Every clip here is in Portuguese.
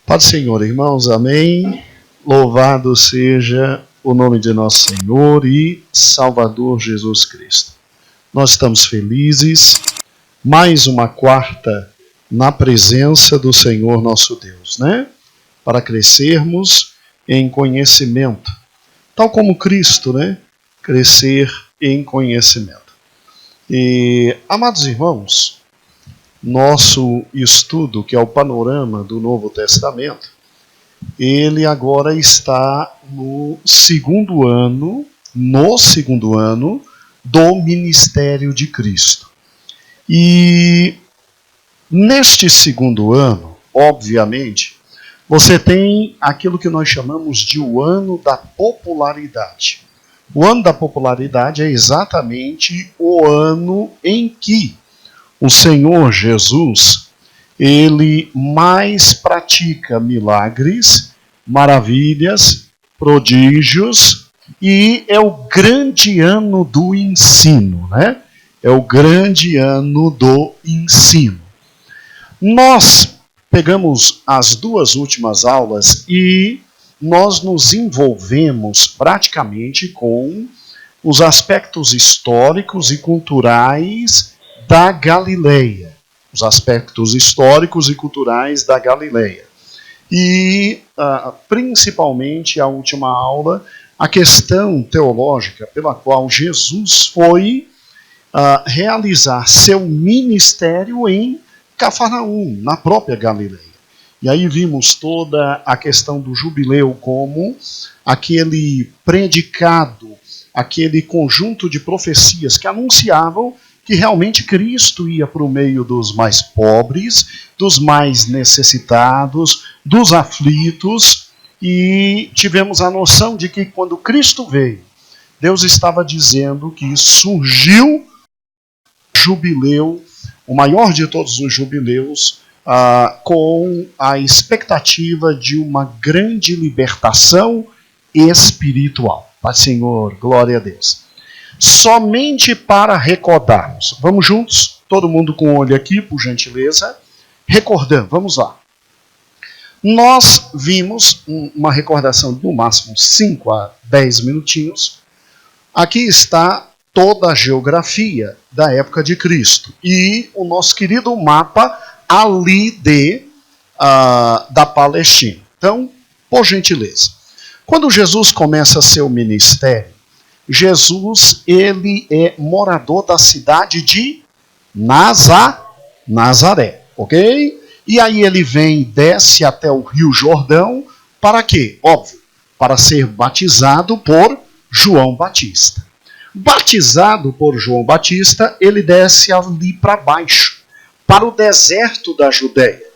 Paz do Senhor, irmãos, amém. Louvado seja o nome de nosso Senhor e Salvador Jesus Cristo. Nós estamos felizes, mais uma quarta na presença do Senhor nosso Deus, né? Para crescermos em conhecimento, tal como Cristo, né? Crescer em conhecimento. E, amados irmãos, nosso estudo, que é o panorama do Novo Testamento, ele agora está no segundo ano do ministério de Cristo. E neste segundo ano, obviamente, você tem aquilo que nós chamamos de o ano da popularidade. O ano da popularidade é exatamente o ano em que o Senhor Jesus, ele mais pratica milagres, maravilhas, prodígios, e é o grande ano do ensino, né? É o grande ano do ensino. Nós pegamos as duas últimas aulas e nós nos envolvemos praticamente com os aspectos históricos e culturais da Galileia. Os aspectos históricos e culturais da Galileia. E, principalmente, a última aula, a questão teológica pela qual Jesus foi realizar seu ministério em Cafarnaum, na própria Galileia. E aí vimos toda a questão do jubileu como aquele predicado, aquele conjunto de profecias que anunciavam que realmente Cristo ia para o meio dos mais pobres, dos mais necessitados, dos aflitos, e tivemos a noção de que quando Cristo veio, Deus estava dizendo que surgiu o jubileu, o maior de todos os jubileus, com a expectativa de uma grande libertação espiritual. Paz, Senhor, glória a Deus. Somente para recordarmos. Vamos juntos? Todo mundo com o olho aqui, por gentileza. Recordando, vamos lá. Nós vimos uma recordação de no máximo 5 a 10 minutinhos. Aqui está toda a geografia da época de Cristo. E o nosso querido mapa ali da Palestina. Então, por gentileza. Quando Jesus começa seu ministério, Jesus, ele é morador da cidade de Nazaré, ok? E aí ele vem e desce até o Rio Jordão, para quê? Óbvio, para ser batizado por João Batista. Batizado por João Batista, ele desce ali para baixo, para o deserto da Judéia.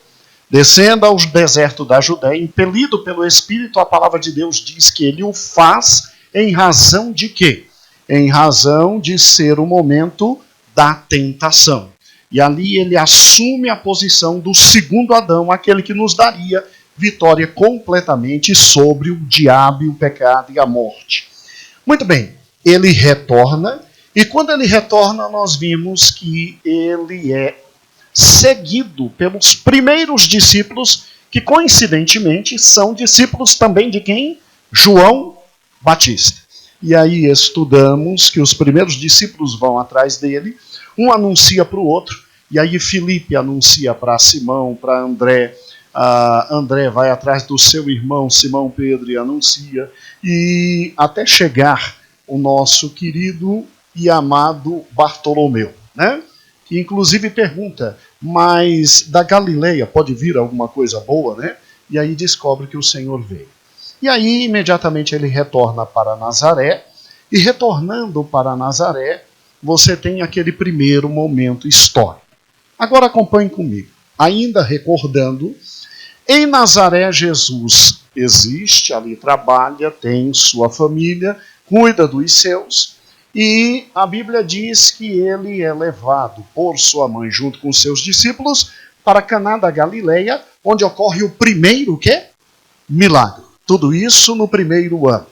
Descendo ao deserto da Judéia, impelido pelo Espírito, a palavra de Deus diz que ele o faz em razão de quê? Em razão de ser o momento da tentação. E ali ele assume a posição do segundo Adão, aquele que nos daria vitória completamente sobre o diabo, o pecado e a morte. Muito bem, ele retorna, e quando ele retorna, nós vimos que ele é seguido pelos primeiros discípulos, que coincidentemente são discípulos também de quem? João Batista. E aí estudamos que os primeiros discípulos vão atrás dele, um anuncia para o outro, e aí Filipe anuncia para Simão, para André, André vai atrás do seu irmão Simão Pedro e anuncia, e até chegar o nosso querido e amado Bartolomeu, né? Que inclusive pergunta, mas da Galileia pode vir alguma coisa boa, né? E aí descobre que o Senhor veio. E aí, imediatamente, ele retorna para Nazaré, e retornando para Nazaré, você tem aquele primeiro momento histórico. Agora acompanhe comigo. Ainda recordando, em Nazaré, Jesus existe, ali trabalha, tem sua família, cuida dos seus, e a Bíblia diz que ele é levado por sua mãe, junto com seus discípulos, para Caná da Galileia, onde ocorre o primeiro, quê? Milagre. Tudo isso no primeiro ano.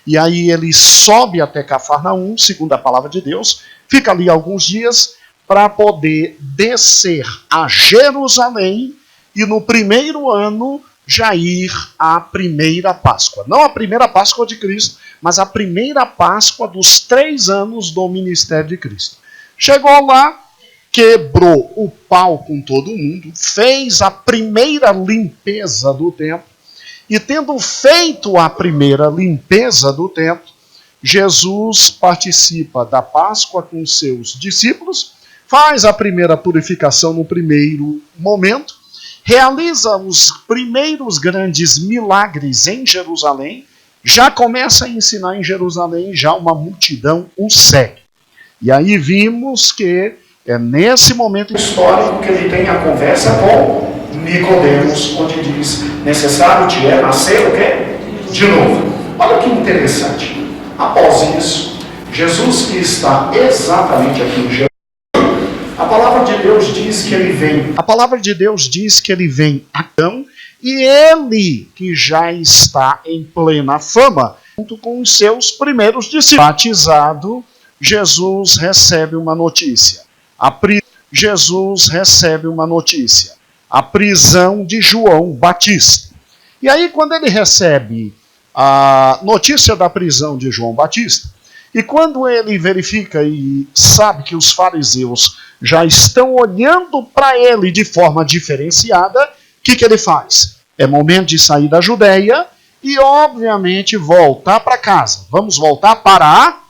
E aí ele sobe até Cafarnaum, segundo a palavra de Deus, fica ali alguns dias para poder descer a Jerusalém e no primeiro ano já ir à primeira Páscoa. Não a primeira Páscoa de Cristo, mas a primeira Páscoa dos 3 anos do ministério de Cristo. Chegou lá, quebrou o pau com todo mundo, fez a primeira limpeza do templo, e tendo feito a primeira limpeza do templo, Jesus participa da Páscoa com seus discípulos, faz a primeira purificação no primeiro momento, realiza os primeiros grandes milagres em Jerusalém, já começa a ensinar em Jerusalém, já uma multidão o segue. E aí vimos que é nesse momento histórico que ele tem a conversa com Nicodemos, onde diz, necessário te é nascer o quê? De novo. Olha que interessante. Após isso, Jesus que está exatamente aqui em Jerusalém, a palavra de Deus diz que ele vem. A palavra de Deus diz que ele vem a Cão, e ele que já está em plena fama, junto com os seus primeiros discípulos. Batizado, Jesus recebe uma notícia. Jesus recebe uma notícia. A prisão de João Batista. E aí, quando ele recebe a notícia da prisão de João Batista, e quando ele verifica e sabe que os fariseus já estão olhando para ele de forma diferenciada, o que ele faz? É momento de sair da Judéia e, obviamente, voltar para casa. Vamos voltar para a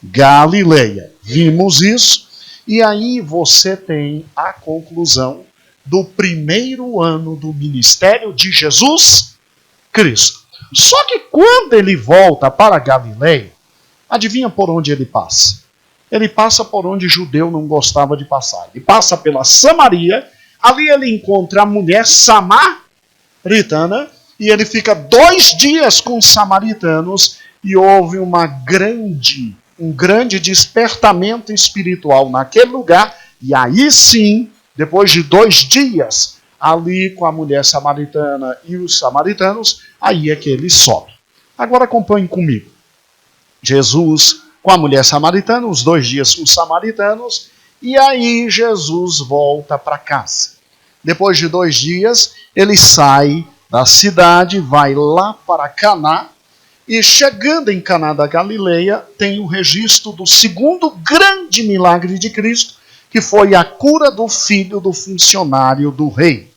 Galileia. Vimos isso. E aí você tem a conclusão do primeiro ano do ministério de Jesus Cristo. Só que quando ele volta para a Galileia, adivinha por onde ele passa? Ele passa por onde judeu não gostava de passar. Ele passa pela Samaria, ali ele encontra a mulher samaritana, e ele fica 2 dias com os samaritanos, e houve um grande despertamento espiritual naquele lugar, e aí sim, depois de 2 dias, ali com a mulher samaritana e os samaritanos, aí é que ele sobe. Agora acompanhe comigo. Jesus com a mulher samaritana, os 2 dias com os samaritanos, e aí Jesus volta para casa. Depois de 2 dias, ele sai da cidade, vai lá para Caná, e chegando em Caná da Galileia, tem o registro do segundo grande milagre de Cristo, que foi a cura do filho do funcionário do rei.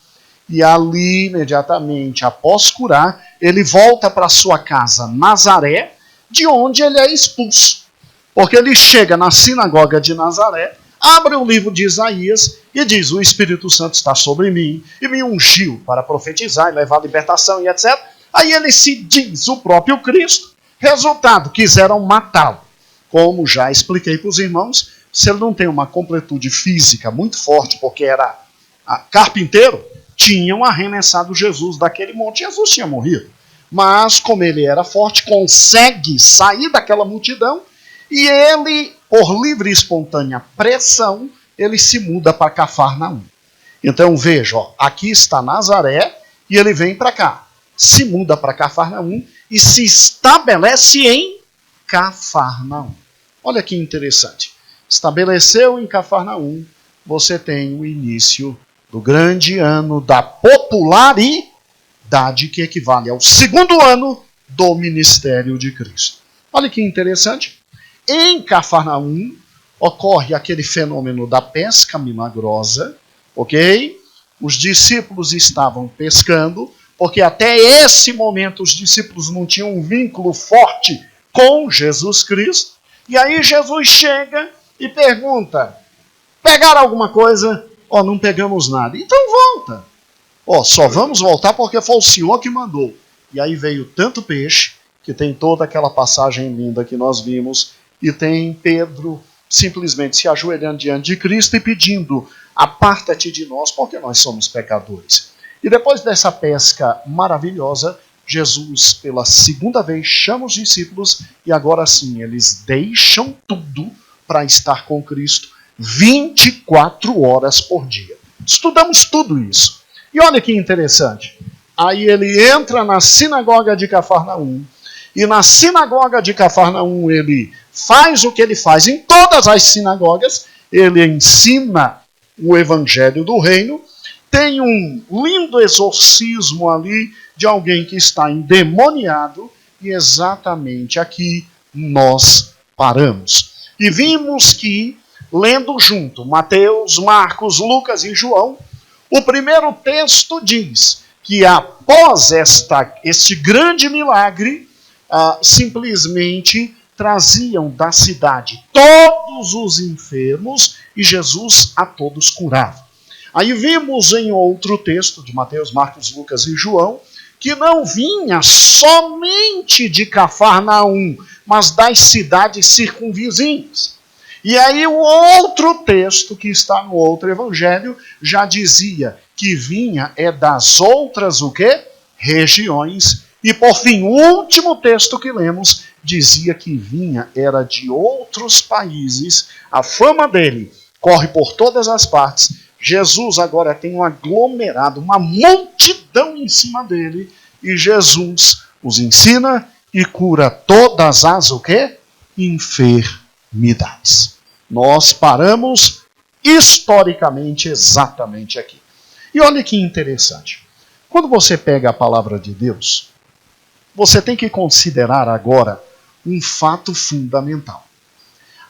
E ali, imediatamente após curar, ele volta para sua casa, Nazaré, de onde ele é expulso. Porque ele chega na sinagoga de Nazaré, abre o livro de Isaías e diz, o Espírito Santo está sobre mim e me ungiu para profetizar e levar a libertação e etc. Aí ele se diz o próprio Cristo. Resultado, quiseram matá-lo. Como já expliquei para os irmãos, se ele não tem uma completude física muito forte, porque era carpinteiro, tinham arremessado Jesus daquele monte. Jesus tinha morrido. Mas, como ele era forte, consegue sair daquela multidão e ele, por livre e espontânea pressão, ele se muda para Cafarnaum. Então, veja, ó, aqui está Nazaré e ele vem para cá. Se muda para Cafarnaum e se estabelece em Cafarnaum. Olha que interessante. Estabeleceu em Cafarnaum, você tem o início do grande ano da popularidade, que equivale ao segundo ano do ministério de Cristo. Olha que interessante. Em Cafarnaum ocorre aquele fenômeno da pesca milagrosa, ok? Os discípulos estavam pescando, porque até esse momento os discípulos não tinham um vínculo forte com Jesus Cristo. E aí Jesus chega e pergunta, pegaram alguma coisa? Ó, não pegamos nada. Então volta. Ó, só vamos voltar porque foi o Senhor que mandou. E aí veio tanto peixe, que tem toda aquela passagem linda que nós vimos, e tem Pedro simplesmente se ajoelhando diante de Cristo e pedindo, aparta-te de nós, porque nós somos pecadores. E depois dessa pesca maravilhosa, Jesus, pela segunda vez, chama os discípulos, e agora sim, eles deixam tudo para estar com Cristo 24 horas por dia. Estudamos tudo isso. E olha que interessante. Aí ele entra na sinagoga de Cafarnaum, e na sinagoga de Cafarnaum ele faz o que ele faz em todas as sinagogas, ele ensina o evangelho do reino, tem um lindo exorcismo ali de alguém que está endemoniado, e exatamente aqui nós paramos. E vimos que, lendo junto Mateus, Marcos, Lucas e João, o primeiro texto diz que após este grande milagre, simplesmente traziam da cidade todos os enfermos e Jesus a todos curava. Aí vimos em outro texto de Mateus, Marcos, Lucas e João, que não vinha somente de Cafarnaum, mas das cidades circunvizinhas. E aí o outro texto que está no outro evangelho já dizia que vinha das outras o quê? Regiões. E por fim, o último texto que lemos dizia que vinha era de outros países. A fama dele corre por todas as partes. Jesus agora tem um aglomerado, uma multidão em cima dele, e Jesus os ensina e cura todas as o quê? Enfermidades. Nós paramos historicamente exatamente aqui. E olha que interessante. Quando você pega a palavra de Deus, você tem que considerar agora um fato fundamental.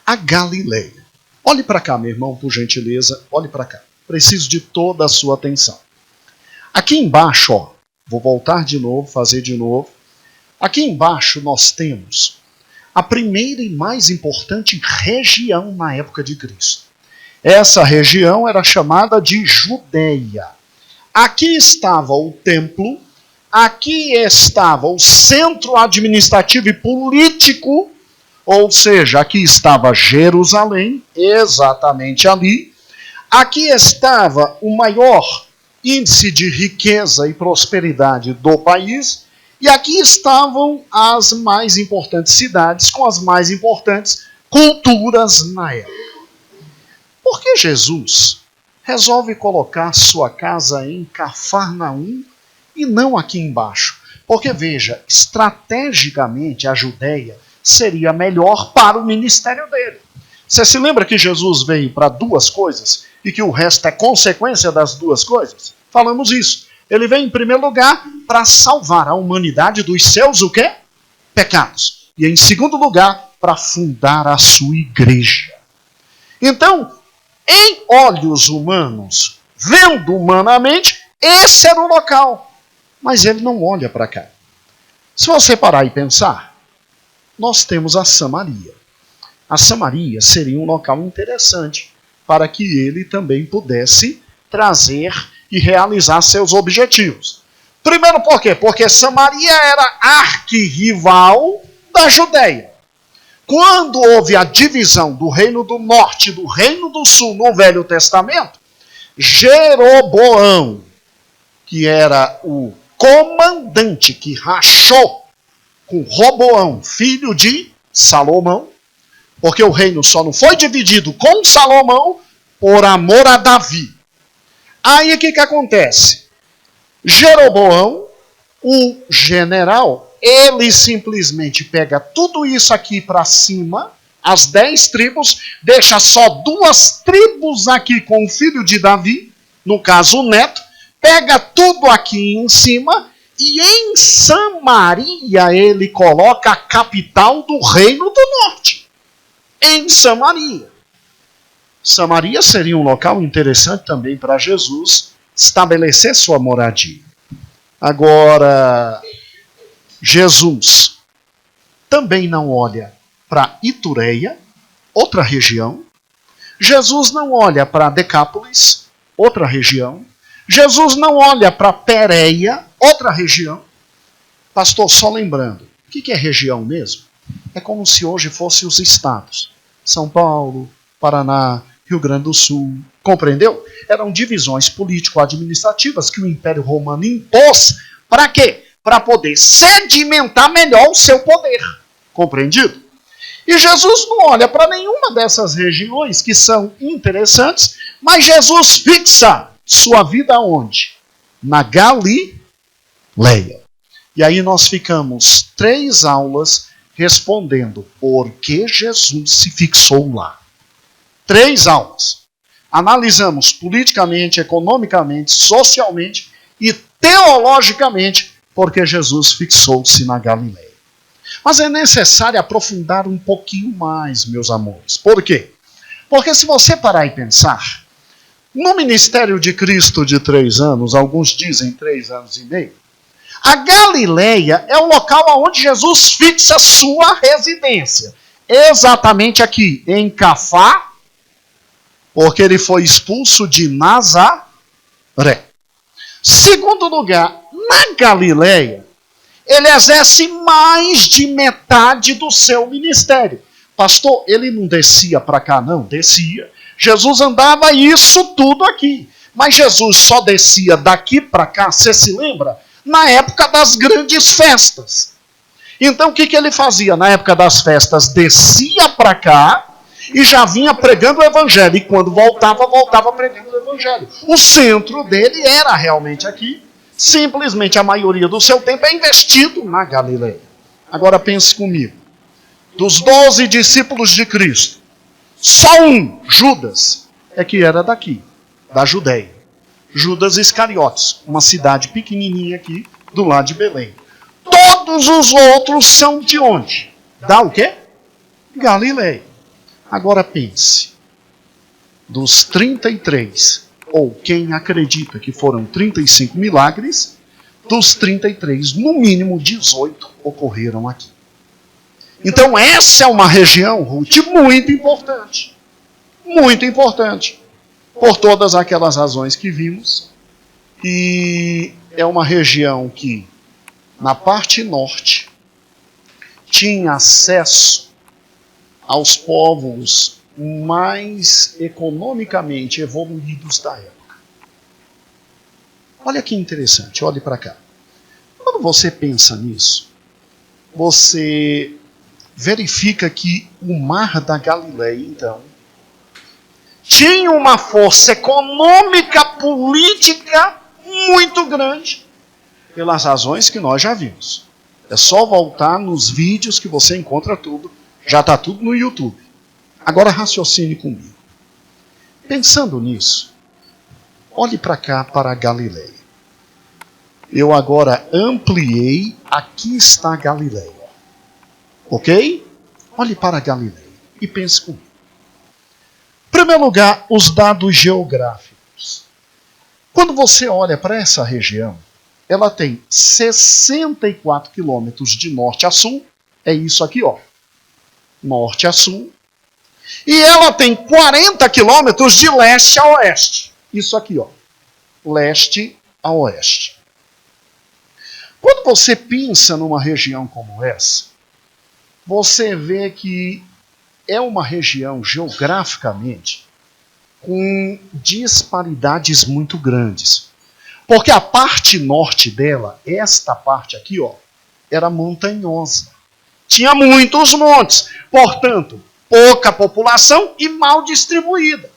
A Galileia. Olhe para cá, meu irmão, por gentileza, olhe para cá. Preciso de toda a sua atenção. Aqui embaixo, ó, vou voltar de novo, fazer de novo. Aqui embaixo nós temos a primeira e mais importante região na época de Cristo. Essa região era chamada de Judeia. Aqui estava o templo, aqui estava o centro administrativo e político, ou seja, aqui estava Jerusalém, exatamente ali. Aqui estava o maior índice de riqueza e prosperidade do país, e aqui estavam as mais importantes cidades com as mais importantes culturas na época. Por que Jesus resolve colocar sua casa em Cafarnaum e não aqui embaixo? Porque, veja, estrategicamente a Judeia seria melhor para o ministério dele. Você se lembra que Jesus veio para duas coisas e que o resto é consequência das duas coisas? Falamos isso. Ele veio em primeiro lugar para salvar a humanidade dos seus o quê? Pecados. E em segundo lugar, para fundar a sua igreja. Então, em olhos humanos, vendo humanamente, esse era o local. Mas ele não olha para cá. Se você parar e pensar, nós temos a Samaria. A Samaria seria um local interessante para que ele também pudesse trazer e realizar seus objetivos. Primeiro por quê? Porque Samaria era arquirrival da Judeia. Quando houve a divisão do reino do norte e do reino do sul no Velho Testamento, Jeroboão, que era o comandante que rachou com Roboão, filho de Salomão, porque o reino só não foi dividido com Salomão por amor a Davi. Aí o que acontece? Jeroboão, o general, ele simplesmente pega tudo isso aqui para cima, as 10 tribos, deixa só 2 tribos aqui com o filho de Davi, no caso o neto, pega tudo aqui em cima e em Samaria ele coloca a capital do reino do norte. Em Samaria. Samaria seria um local interessante também para Jesus estabelecer sua moradia. Agora, Jesus também não olha para Itureia, outra região. Jesus não olha para Decápolis, outra região. Jesus não olha para Pérea, outra região. Pastor, só lembrando, o que é região mesmo? É como se hoje fossem os estados. São Paulo, Paraná, Rio Grande do Sul. Compreendeu? Eram divisões político-administrativas que o Império Romano impôs. Para quê? Para poder sedimentar melhor o seu poder. Compreendido? E Jesus não olha para nenhuma dessas regiões que são interessantes, mas Jesus fixa sua vida onde? Na Galileia. E aí nós ficamos 3 aulas respondendo por que Jesus se fixou lá. 3 aulas. analisamos politicamente, economicamente, socialmente e teologicamente, porque Jesus fixou-se na Galileia. Mas é necessário aprofundar um pouquinho mais, meus amores. Por quê? Porque se você parar e pensar, no ministério de Cristo de 3 anos, alguns dizem 3 anos e meio, a Galileia é o local onde Jesus fixa sua residência. Exatamente aqui, em Cafá, porque ele foi expulso de Nazaré. Segundo lugar, na Galileia, ele exerce mais de metade do seu ministério. Pastor, ele não descia para cá, não? Descia. Jesus andava isso tudo aqui. Mas Jesus só descia daqui para cá, você se lembra? Na época das grandes festas. Então o que ele fazia na época das festas? Descia para cá e já vinha pregando o evangelho. E quando voltava, voltava pregando o evangelho. O centro dele era realmente aqui. Simplesmente a maioria do seu tempo é investido na Galileia. Agora pense comigo. Dos 12 discípulos de Cristo, só um, Judas, é que era daqui, da Judéia. Judas Iscariotes, uma cidade pequenininha aqui, do lado de Belém. Todos os outros são de onde? Da o quê? Galileia. Agora pense. Dos 33, ou quem acredita que foram 35 milagres, dos 33, no mínimo 18 ocorreram aqui. Então essa é uma região, Ruth, muito importante. Muito importante. Por todas aquelas razões que vimos. E é uma região que, na parte norte, tinha acesso aos povos mais economicamente evoluídos da época. Olha que interessante, olhe para cá. Quando você pensa nisso, você verifica que o Mar da Galileia, então, tinha uma força econômica, política muito grande, pelas razões que nós já vimos. É só voltar nos vídeos que você encontra tudo, já está tudo no YouTube. Agora raciocine comigo. Pensando nisso, olhe para cá, para a Galileia. Eu agora ampliei, aqui está a Galileia. Ok? Olhe para a Galileia e pense comigo. Em primeiro lugar, os dados geográficos. Quando você olha para essa região, ela tem 64 quilômetros de norte a sul. É isso aqui, ó. Norte a sul. E ela tem 40 quilômetros de leste a oeste. Isso aqui, ó. Leste a oeste. Quando você pensa numa região como essa, você vê que é uma região geograficamente com disparidades muito grandes. Porque a parte norte dela, esta parte aqui, ó, era montanhosa. Tinha muitos montes, portanto, pouca população e mal distribuída.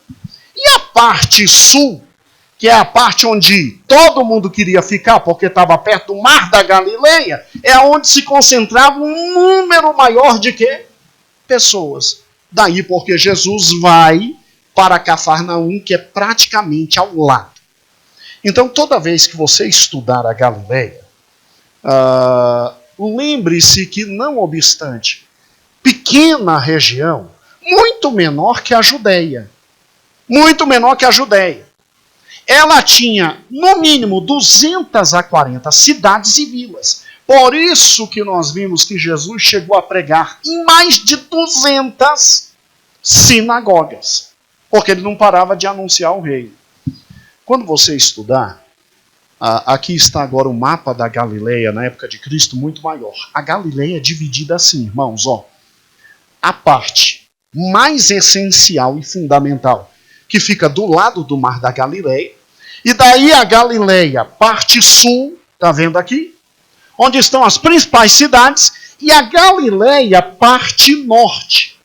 E a parte sul, que é a parte onde todo mundo queria ficar, porque estava perto do Mar da Galileia, é onde se concentrava um número maior de quê? Pessoas. Daí porque Jesus vai para Cafarnaum, que é praticamente ao lado. Então, toda vez que você estudar a Galileia, lembre-se que, não obstante, pequena região, muito menor que a Judéia. Muito menor que a Judéia. Ela tinha, no mínimo, 240 cidades e vilas. Por isso que nós vimos que Jesus chegou a pregar em mais de 200 sinagogas. Porque ele não parava de anunciar o reino. Quando você estudar, aqui está agora o mapa da Galileia, na época de Cristo, muito maior. A Galileia é dividida assim, irmãos, ó. A parte mais essencial e fundamental, que fica do lado do Mar da Galileia, e daí a Galileia, parte sul, está vendo aqui? Onde estão as principais cidades, e a Galileia, parte norte,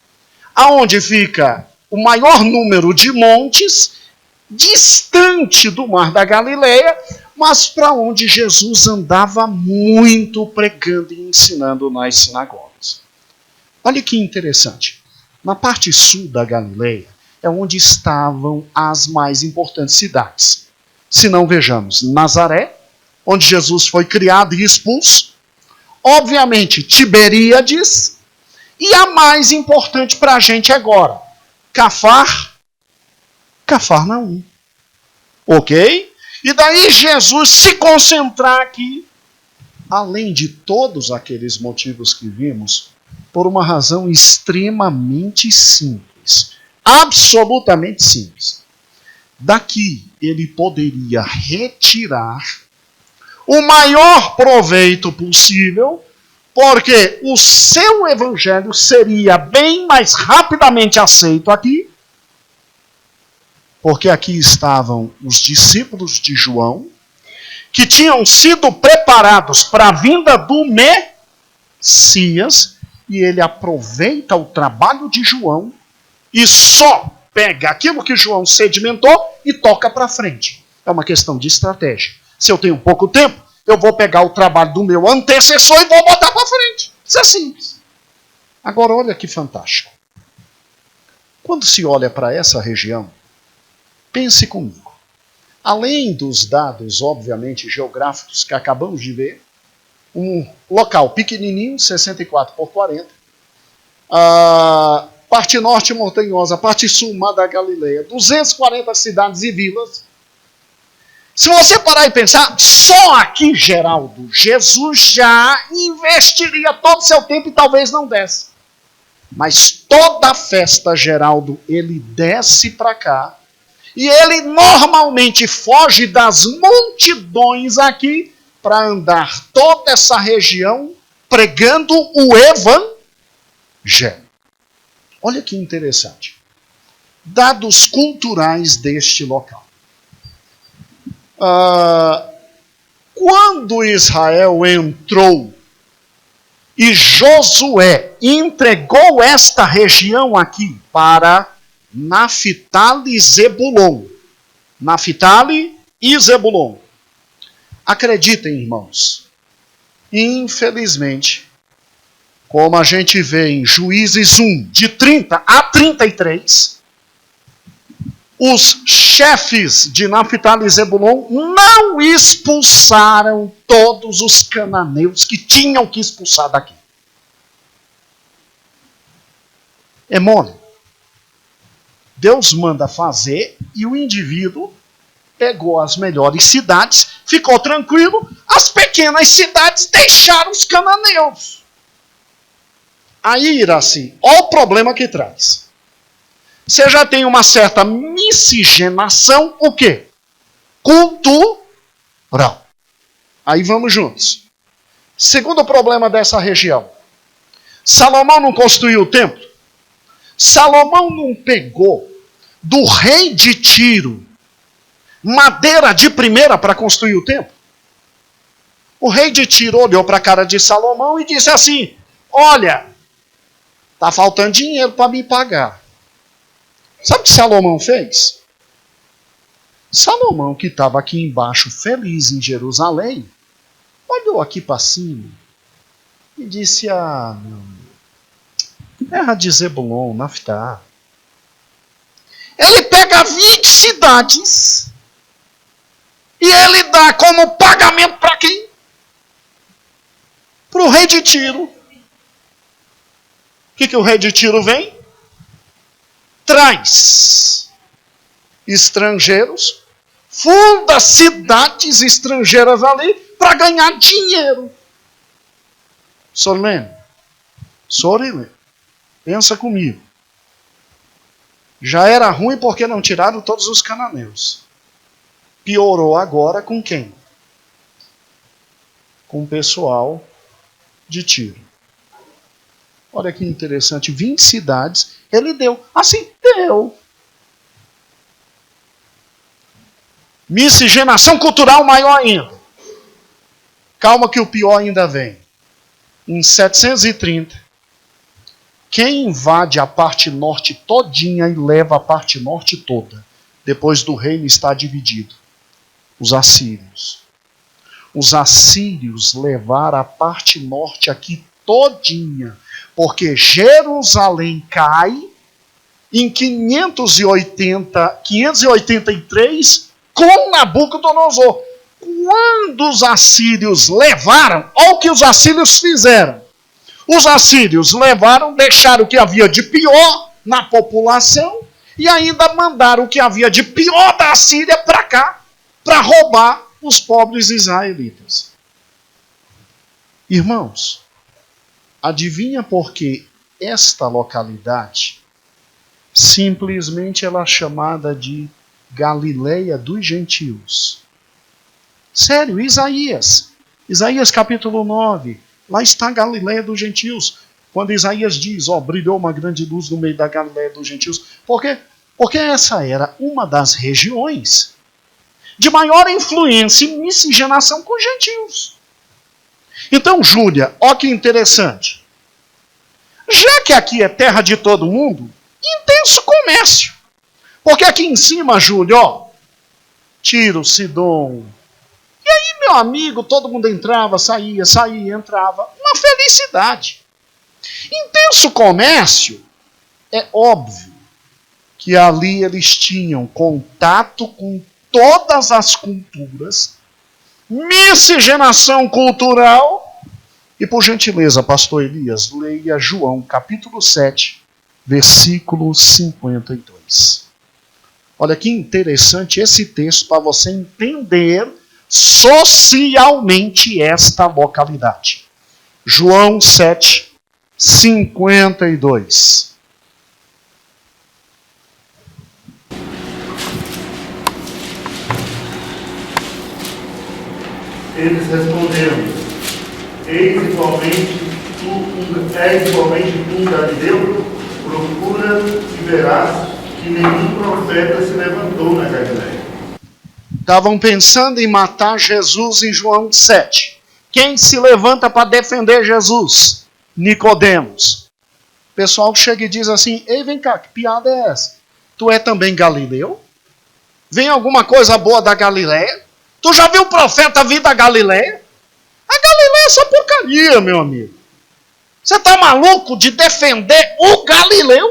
aonde fica o maior número de montes, distante do Mar da Galileia, mas para onde Jesus andava muito pregando e ensinando nas sinagogas. Olha que interessante. Na parte sul da Galileia, é onde estavam as mais importantes cidades. Se não, vejamos, Nazaré, onde Jesus foi criado e expulso. Obviamente, Tiberíades. E a mais importante para a gente agora, Cafarnaum. Ok? E daí Jesus se concentrar aqui, além de todos aqueles motivos que vimos, por uma razão extremamente simples. Absolutamente simples. Daqui ele poderia retirar o maior proveito possível, porque o seu evangelho seria bem mais rapidamente aceito aqui, porque aqui estavam os discípulos de João, que tinham sido preparados para a vinda do Messias, e ele aproveita o trabalho de João e só pega aquilo que João sedimentou e toca para frente. É uma questão de estratégia. Se eu tenho pouco tempo, eu vou pegar o trabalho do meu antecessor e vou botar para frente. Isso é simples. Agora, olha que fantástico. Quando se olha para essa região, pense comigo. Além dos dados, obviamente, geográficos que acabamos de ver, um local pequenininho, 64 por 40, a parte norte montanhosa, parte sul, Mar da Galileia, 240 cidades e vilas. Se você parar e pensar, só aqui, Geraldo, Jesus já investiria todo o seu tempo e talvez não desse. Mas toda festa, Geraldo, ele desce para cá e ele normalmente foge das multidões aqui para andar toda essa região pregando o evangelho. Olha que interessante. Dados culturais deste local. Quando Israel entrou e Josué entregou esta região aqui para Naftali e Zebulon. Naftali e Zebulon. Acreditem, irmãos, infelizmente, como a gente vê em Juízes 1, de 30 a 33, os chefes de Naftali e Zebulon não expulsaram todos os cananeus que tinham que expulsar daqui. É mole. Deus manda fazer e o indivíduo pegou as melhores cidades, ficou tranquilo, as pequenas cidades deixaram os cananeus. Aí, Iraci, olha o problema que traz. Você já tem uma certa miscigenação, o quê? Cultural. Aí vamos juntos. Segundo problema dessa região. Salomão não construiu o templo? Salomão não pegou do rei de Tiro madeira de primeira para construir o templo? O rei de Tiro olhou para a cara de Salomão e disse assim, olha, está faltando dinheiro para me pagar. Sabe o que Salomão fez? Salomão, que estava aqui embaixo, feliz em Jerusalém, olhou aqui para cima e disse, meu amigo, terra de Zebulon, Naftali. Ele pega 20 cidades e ele dá como pagamento para quem? Para o rei de Tiro. O que o rei de Tiro vem? Traz estrangeiros, funda cidades estrangeiras ali para ganhar dinheiro. Sorlene, pensa comigo. Já era ruim porque não tiraram todos os cananeus. Piorou agora com quem? Com o pessoal de Tiro. Olha que interessante, 20 cidades, ele deu. Assim, deu. Miscigenação cultural maior ainda. Calma que o pior ainda vem. Em 730, quem invade a parte norte todinha e leva a parte norte toda, depois do reino estar dividido? Os assírios. Os assírios levaram a parte norte aqui todinha, porque Jerusalém cai em 583, com Nabucodonosor. Quando os assírios levaram, olha o que os assírios fizeram. Os assírios levaram, deixaram o que havia de pior na população e ainda mandaram o que havia de pior da Síria para cá, para roubar os pobres israelitas. Irmãos, adivinha por que esta localidade simplesmente ela é chamada de Galileia dos Gentios? Sério, Isaías capítulo 9, lá está a Galileia dos Gentios. Quando Isaías diz, brilhou uma grande luz no meio da Galileia dos Gentios. Por quê? Porque essa era uma das regiões de maior influência e miscigenação com os gentios. Então, Júlia, olha que interessante. Já que aqui é terra de todo mundo, intenso comércio. Porque aqui em cima, Júlia, Tiro, Sidom. E aí, meu amigo, todo mundo entrava, saía, entrava. Uma felicidade. Intenso comércio, é óbvio que ali eles tinham contato com todas as culturas, miscigenação cultural. E por gentileza, pastor Elias, leia João capítulo 7, versículo 52. Olha que interessante esse texto para você entender socialmente esta localidade. João 7, 52. Eles responderam: és igualmente tu, Galileu? Procura e verás que nenhum profeta se levantou na Galileia. Estavam pensando em matar Jesus em João 7. Quem se levanta para defender Jesus? Nicodemos. O pessoal chega e diz assim, ei, vem cá, que piada é essa? Tu é também Galileu? Vem alguma coisa boa da Galileia? Tu já viu o profeta vir da Galileia? A Galileia é só porcaria, meu amigo. Você está maluco de defender o Galileu?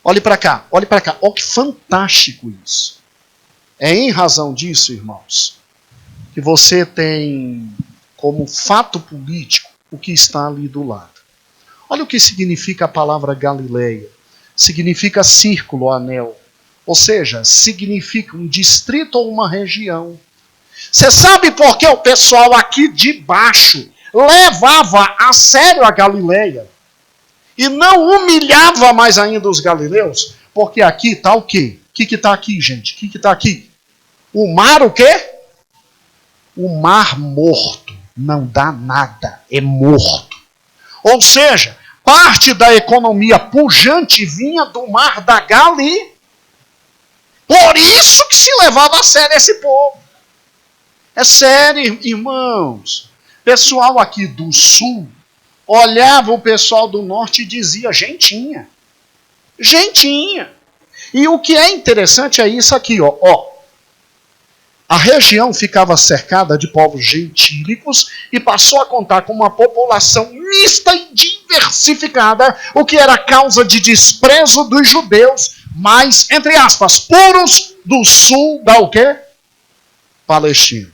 Olhe para cá, olha que fantástico isso. É em razão disso, irmãos, que você tem como fato político o que está ali do lado. Olha o que significa a palavra Galileia. Significa círculo, anel. Ou seja, significa um distrito ou uma região. Você sabe por que o pessoal aqui de baixo levava a sério a Galileia e não humilhava mais ainda os galileus? Porque aqui está o quê? O que está aqui, gente? O que está aqui? O mar o quê? O mar morto. Não dá nada. É morto. Ou seja, parte da economia pujante vinha do mar da Galileia. Por isso que se levava a sério esse povo. É sério, irmãos. Pessoal aqui do sul olhava o pessoal do norte e dizia gentinha. Gentinha. E o que é interessante é isso aqui, ó. A região ficava cercada de povos gentílicos e passou a contar com uma população mista e diversificada, o que era causa de desprezo dos judeus, mas, entre aspas, puros do sul da o quê? Palestina.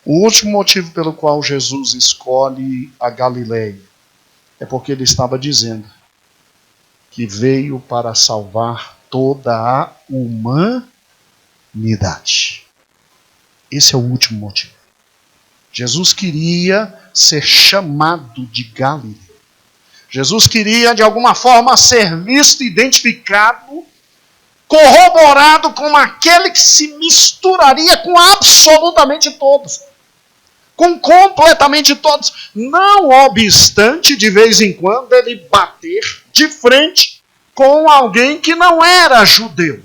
O último motivo pelo qual Jesus escolhe a Galileia é porque ele estava dizendo que veio para salvar toda a humanidade. Esse é o último motivo. Jesus queria ser chamado de Galileu. Jesus queria, de alguma forma, ser visto, identificado, corroborado como aquele que se misturaria com absolutamente todos. Com completamente todos. Não obstante, de vez em quando, ele bater de frente com alguém que não era judeu.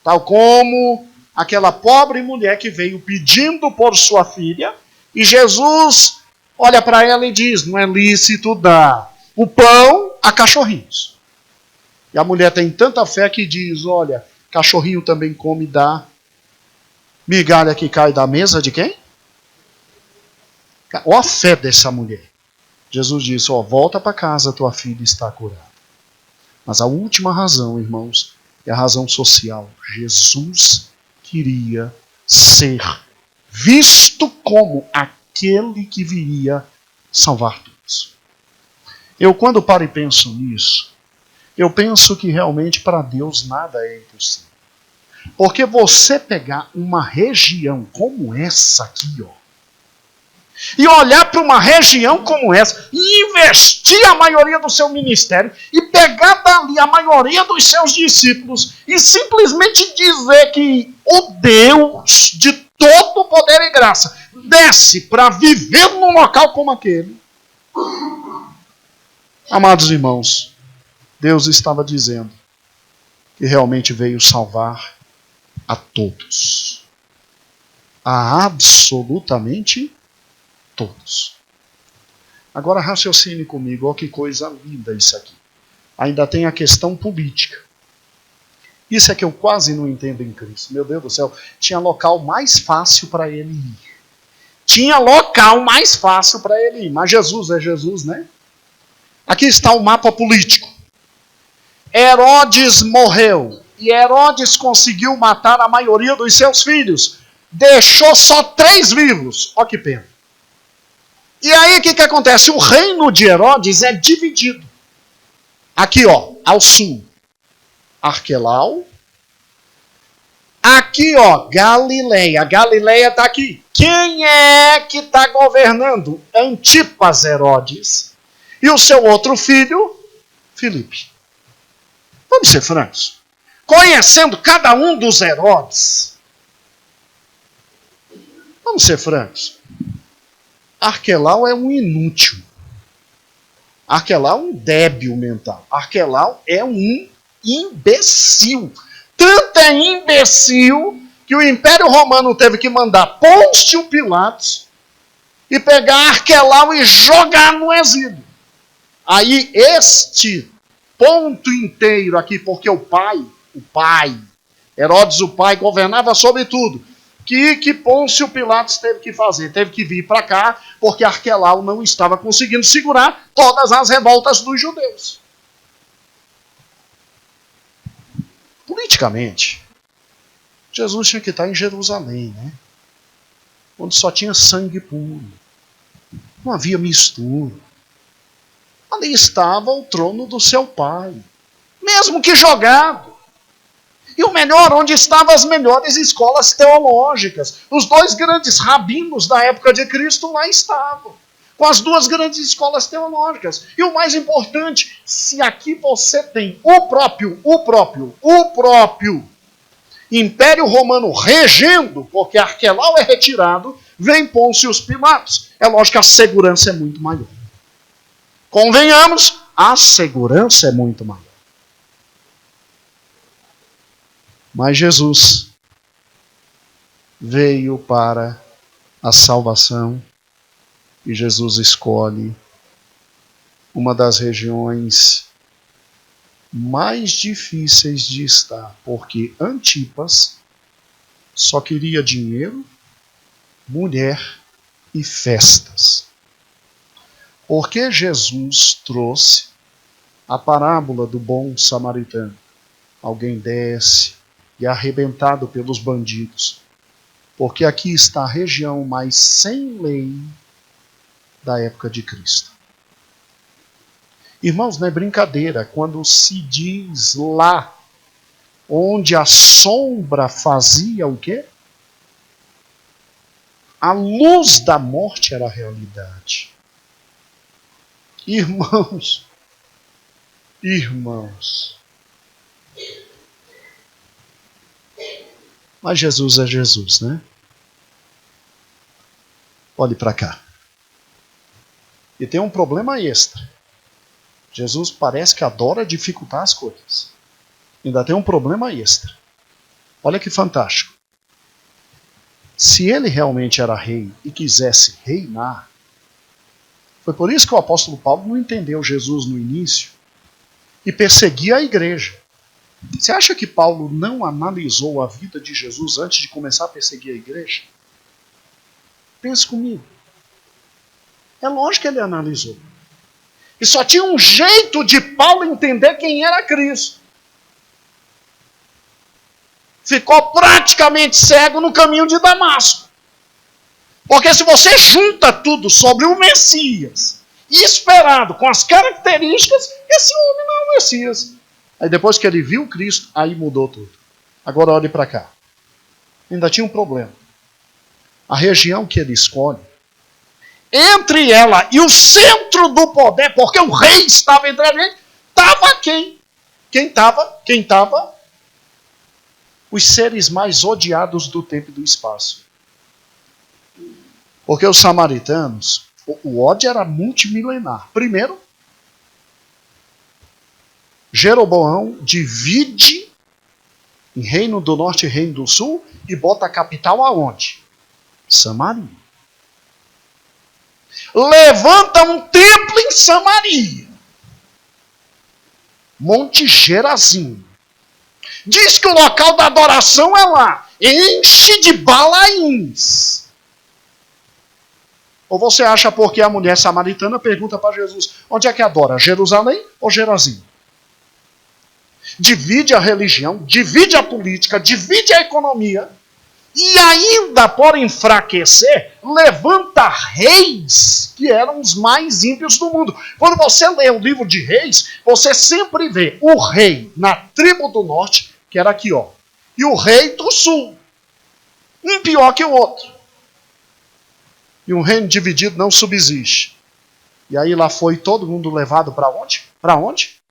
Tal como aquela pobre mulher que veio pedindo por sua filha, e Jesus olha para ela e diz, não é lícito dar o pão a cachorrinhos. E a mulher tem tanta fé que diz, olha, cachorrinho também come e dá migalha que cai da mesa de quem? Olha a fé dessa mulher. Jesus disse, volta para casa, tua filha está curada. Mas a última razão, irmãos, é a razão social. Jesus queria ser visto como aquele que viria salvar todos. Eu, quando paro e penso nisso, eu penso que realmente para Deus nada é impossível. Porque você pegar uma região como essa aqui, ó, e olhar para uma região como essa, e investir a maioria do seu ministério, e pegar dali a maioria dos seus discípulos, e simplesmente dizer que o Deus de todo poder e graça desce para viver num local como aquele. Amados irmãos, Deus estava dizendo que realmente veio salvar a todos. A absolutamente todos. Agora raciocine comigo, olha que coisa linda isso aqui. Ainda tem a questão política. Isso é que eu quase não entendo em Cristo. Meu Deus do céu, tinha local mais fácil para ele ir. Tinha local mais fácil para ele ir. Mas Jesus é Jesus, né? Aqui está o mapa político. Herodes morreu. E Herodes conseguiu matar a maioria dos seus filhos. Deixou só 3 vivos. Olha que pena. E aí o que acontece? O reino de Herodes é dividido. Aqui, ó, ao sul, Arquelau. Aqui, ó, Galileia. Galileia está aqui. Quem é que está governando? Antipas Herodes. E o seu outro filho, Filipe. Vamos ser francos. Conhecendo cada um dos Herodes. Vamos ser francos. Arquelau é um inútil. Arquelau é um débil mental. Arquelau é um imbecil. Tanto é imbecil que o Império Romano teve que mandar Pôncio Pilatos e pegar Arquelau e jogar no exílio. Aí este ponto inteiro aqui, porque o pai, Herodes o pai, governava sobre tudo. Que Pôncio Pilatos teve que fazer? Teve que vir para cá, porque Arquelau não estava conseguindo segurar todas as revoltas dos judeus. Politicamente, Jesus tinha que estar em Jerusalém, né? Onde só tinha sangue puro. Não havia mistura. Ali estava o trono do seu pai, mesmo que jogado. E o melhor, onde estavam as melhores escolas teológicas. Os 2 grandes rabinos da época de Cristo lá estavam, com as 2 grandes escolas teológicas. E o mais importante, se aqui você tem o próprio Império Romano regendo, porque Arquelau é retirado, vem Pôncio Pilatos. É lógico que a segurança é muito maior. Convenhamos, a segurança é muito maior. Mas Jesus veio para a salvação e Jesus escolhe uma das regiões mais difíceis de estar, porque Antipas só queria dinheiro, mulher e festas. Porque Jesus trouxe a parábola do bom samaritano. Alguém desce e é arrebentado pelos bandidos. Porque aqui está a região mais sem lei da época de Cristo. Irmãos, não é brincadeira quando se diz lá onde a sombra fazia o quê? A luz da morte era a realidade. Irmãos, mas Jesus é Jesus, né? Olhe para cá. E tem um problema extra. Jesus parece que adora dificultar as coisas. Ainda tem um problema extra. Olha que fantástico. Se ele realmente era rei e quisesse reinar, foi por isso que o apóstolo Paulo não entendeu Jesus no início e perseguia a igreja. Você acha que Paulo não analisou a vida de Jesus antes de começar a perseguir a igreja? Pense comigo. É lógico que ele analisou. E só tinha um jeito de Paulo entender quem era Cristo. Ficou praticamente cego no caminho de Damasco. Porque se você junta tudo sobre o Messias, esperado com as características, esse homem não é o Messias. Aí depois que ele viu Cristo, aí mudou tudo. Agora olhe para cá. Ainda tinha um problema. A região que ele escolhe, entre ela e o centro do poder, porque o rei estava entre a gente, estava quem? Quem estava? Os seres mais odiados do tempo e do espaço. Porque os samaritanos, o ódio era multimilenar. Primeiro, Jeroboão divide em Reino do Norte e Reino do Sul e bota a capital aonde? Samaria. Levanta um templo em Samaria. Monte Gerazim. Diz que o local da adoração é lá. Enche de balaíns. Ou você acha porque a mulher samaritana pergunta para Jesus, onde é que adora? Jerusalém ou Gerazim? Divide a religião, divide a política, divide a economia. E ainda, por enfraquecer, levanta reis que eram os mais ímpios do mundo. Quando você lê o livro de Reis, você sempre vê o rei na tribo do norte, que era aqui, ó, e o rei do sul, um pior que o outro. E um reino dividido não subsiste. E aí lá foi todo mundo levado para onde? Para onde?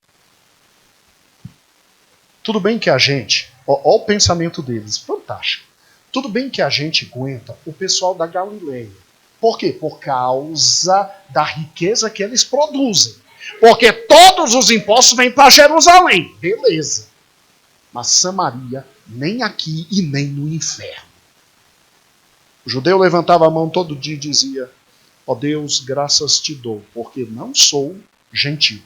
Tudo bem que a gente, ó o pensamento deles, fantástico. Tudo bem que a gente aguenta o pessoal da Galileia. Por quê? Por causa da riqueza que eles produzem. Porque todos os impostos vêm para Jerusalém. Beleza. Mas Samaria, nem aqui e nem no inferno. O judeu levantava a mão todo dia e dizia, ó Deus, graças te dou, porque não sou gentil.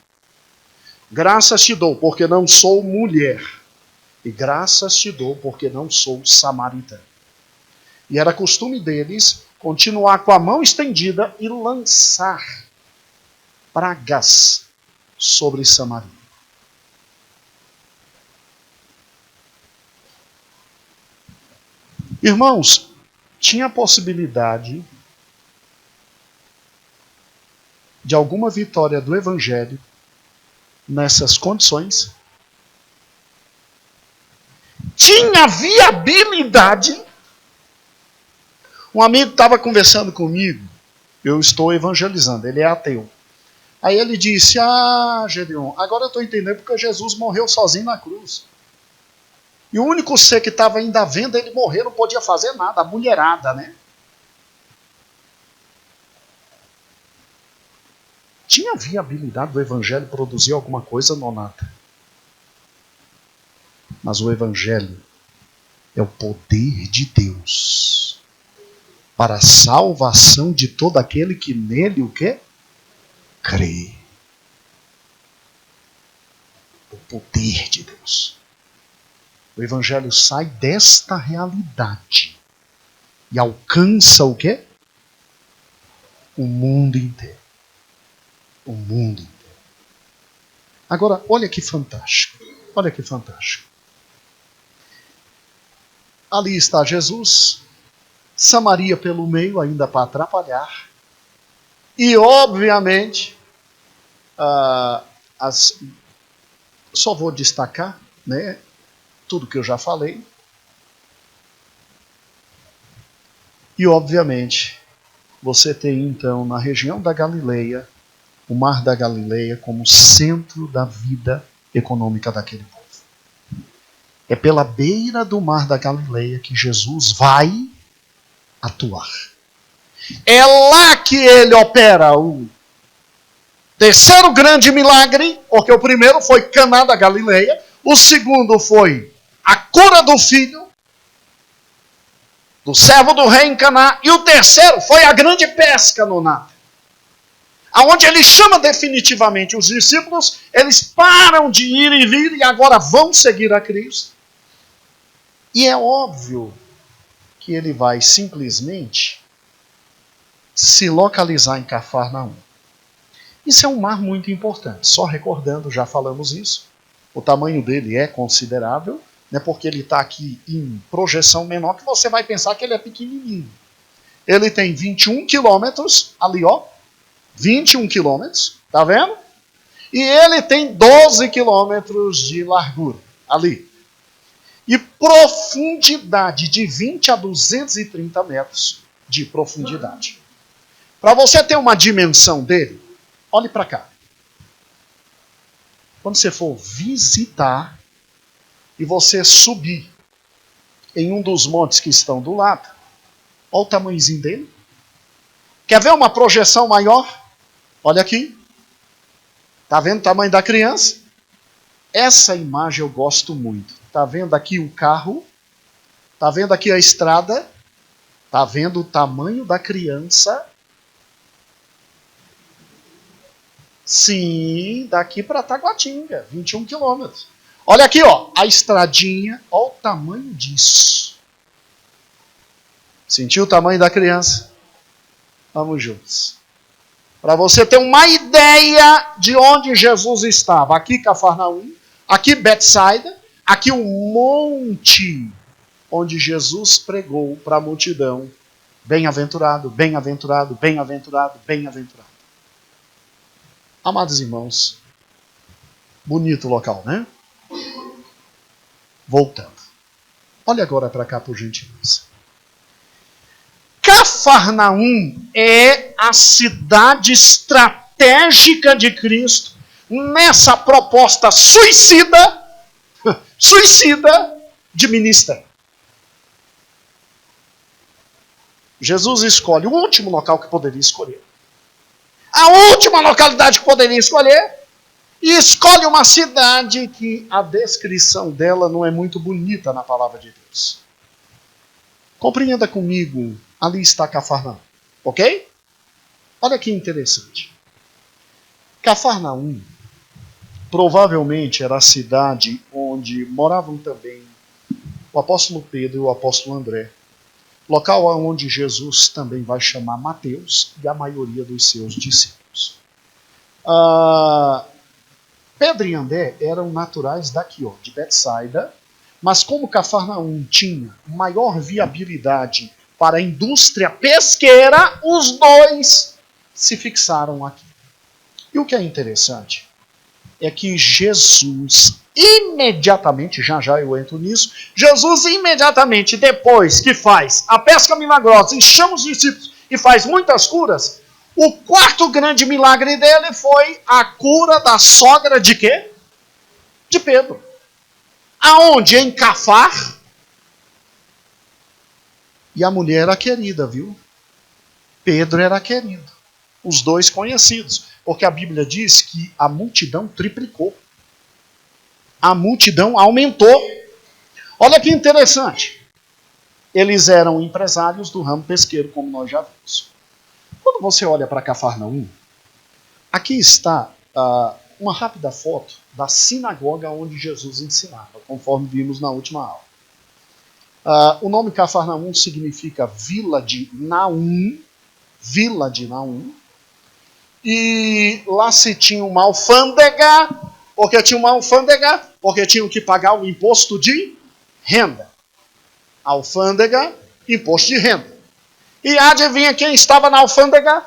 Graças te dou, porque não sou mulher. E graças te dou, porque não sou samaritano. E era costume deles continuar com a mão estendida e lançar pragas sobre Samaria. Irmãos, tinha a possibilidade de alguma vitória do Evangelho nessas condições? Tinha viabilidade? Um amigo estava conversando comigo, eu estou evangelizando, ele é ateu. Aí ele disse, Gedeon, agora eu estou entendendo porque Jesus morreu sozinho na cruz. E o único ser que estava ainda vendo ele morrer não podia fazer nada, a mulherada, né? Tinha viabilidade do evangelho produzir alguma coisa, Nonata? Mas o evangelho é o poder de Deus para a salvação de todo aquele que nele o quê? Crê. O poder de Deus. O evangelho sai desta realidade e alcança o quê? O mundo inteiro. O mundo inteiro. Agora, olha que fantástico. Olha que fantástico. Ali está Jesus, Samaria pelo meio, ainda para atrapalhar. E, obviamente, só vou destacar, né, tudo que eu já falei. E, obviamente, você tem, então, na região da Galileia, o Mar da Galileia como centro da vida econômica daquele povo. É pela beira do Mar da Galileia que Jesus vai atuar. É lá que ele opera o terceiro grande milagre, porque o primeiro foi Caná da Galileia, o segundo foi a cura do filho, do servo do rei em Caná, e o terceiro foi a grande pesca no nado. Aonde ele chama definitivamente os discípulos, eles param de ir e vir e agora vão seguir a Cristo. E é óbvio que ele vai simplesmente se localizar em Cafarnaum. Isso é um mar muito importante. Só recordando, já falamos isso. O tamanho dele é considerável, né, porque ele está aqui em projeção menor, que você vai pensar que ele é pequenininho. Ele tem 21 quilômetros, ali ó, 21 quilômetros, tá vendo? E ele tem 12 quilômetros de largura, ali. E profundidade de 20 a 230 metros de profundidade. Para você ter uma dimensão dele, olhe para cá. Quando você for visitar e você subir em um dos montes que estão do lado, olha o tamanhozinho dele. Quer ver uma projeção maior? Olha aqui. Está vendo o tamanho da criança? Essa imagem eu gosto muito. Está vendo aqui o carro? Está vendo aqui a estrada? Está vendo o tamanho da criança? Sim, daqui para Taguatinga, 21 quilômetros. Olha aqui, ó, a estradinha, olha o tamanho disso. Sentiu o tamanho da criança? Vamos juntos. Para você ter uma ideia de onde Jesus estava. Aqui Cafarnaum, aqui Betsaida, aqui um monte onde Jesus pregou para a multidão. Bem-aventurado, bem-aventurado, bem-aventurado, bem-aventurado. Amados irmãos, bonito local, né? Voltando. Olha agora para cá, por gentileza. Cafarnaum é a cidade estratégica de Cristo nessa proposta suicida de ministério. Jesus escolhe o último local que poderia escolher. A última localidade que poderia escolher. E escolhe uma cidade que a descrição dela não é muito bonita na palavra de Deus. Compreenda comigo, ali está Cafarnaum, ok? Olha que interessante. Cafarnaum provavelmente era a cidade onde moravam também o apóstolo Pedro e o apóstolo André. Local onde Jesus também vai chamar Mateus e a maioria dos seus discípulos. Pedro e André eram naturais daqui, ó, de Betsaida, mas como Cafarnaum tinha maior viabilidade para a indústria pesqueira, os dois se fixaram aqui. E o que é interessante é que Jesus imediatamente, já eu entro nisso, Jesus imediatamente depois que faz a pesca milagrosa e chama os discípulos e faz muitas curas, o quarto grande milagre dele foi a cura da sogra de quê? De Pedro. Aonde? Em Cafar. E a mulher era querida, viu? Pedro era querido. Os dois conhecidos. Porque a Bíblia diz que a multidão triplicou. A multidão aumentou. Olha que interessante. Eles eram empresários do ramo pesqueiro, como nós já vimos. Quando você olha para Cafarnaum, aqui está uma rápida foto da sinagoga onde Jesus ensinava, conforme vimos na última aula. O nome Cafarnaum significa Vila de Naum, e lá se tinha uma alfândega, porque tinham que pagar o imposto de renda. Alfândega, imposto de renda. E adivinha quem estava na alfândega?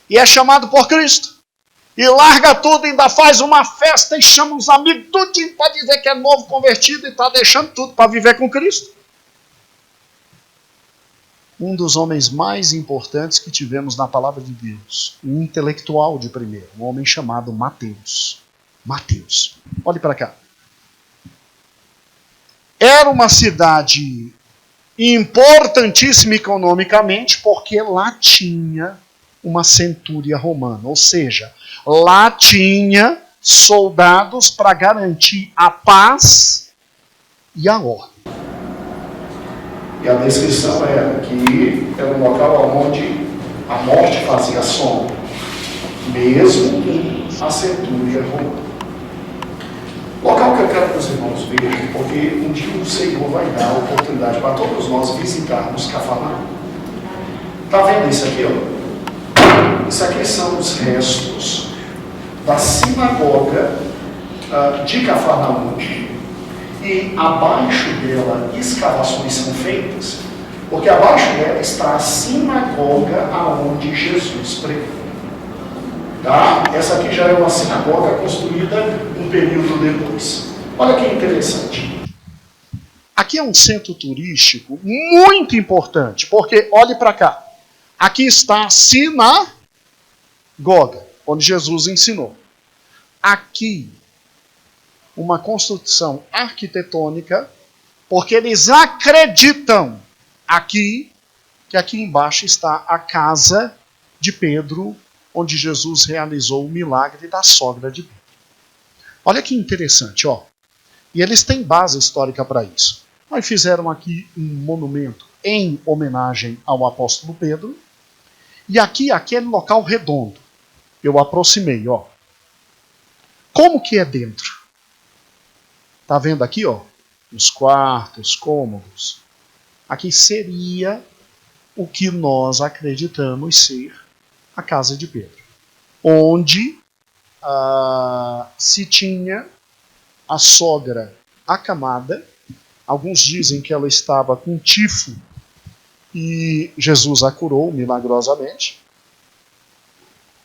E é chamado por Cristo. E larga tudo, ainda faz uma festa e chama os amigos tudinho para dizer que é novo convertido e está deixando tudo para viver com Cristo. Um dos homens mais importantes que tivemos na palavra de Deus. Um intelectual de primeiro. Um homem chamado Mateus. Mateus. Olhe para cá. Era uma cidade importantíssima economicamente, porque lá tinha uma centúria romana. Ou seja, lá tinha soldados para garantir a paz e a ordem. E a descrição era que era um local onde a morte fazia sombra, mesmo a centúria romana. Local que eu quero que os irmãos vejam, porque um dia o Senhor vai dar a oportunidade para todos nós visitarmos Cafarnaum. Está vendo isso aqui? Ó? Isso aqui são os restos da sinagoga de Cafarnaum, e abaixo dela escavações são feitas, porque abaixo dela está a sinagoga aonde Jesus pregou. Tá? Essa aqui já é uma sinagoga construída um período depois. Olha que interessante. Aqui é um centro turístico muito importante, porque olhe para cá. Aqui está a sinagoga, onde Jesus ensinou. Aqui, uma construção arquitetônica, porque eles acreditam aqui, que aqui embaixo está a casa de Pedro, onde Jesus realizou o milagre da sogra de Pedro. Olha que interessante, ó. E eles têm base histórica para isso. Nós fizeram aqui um monumento em homenagem ao apóstolo Pedro. E aqui, aquele local redondo, eu aproximei, ó. Como que é dentro? Tá vendo aqui, ó? Os quartos, cômodos. Aqui seria o que nós acreditamos ser a casa de Pedro, onde se tinha a sogra acamada. Alguns dizem que ela estava com tifo e Jesus a curou milagrosamente.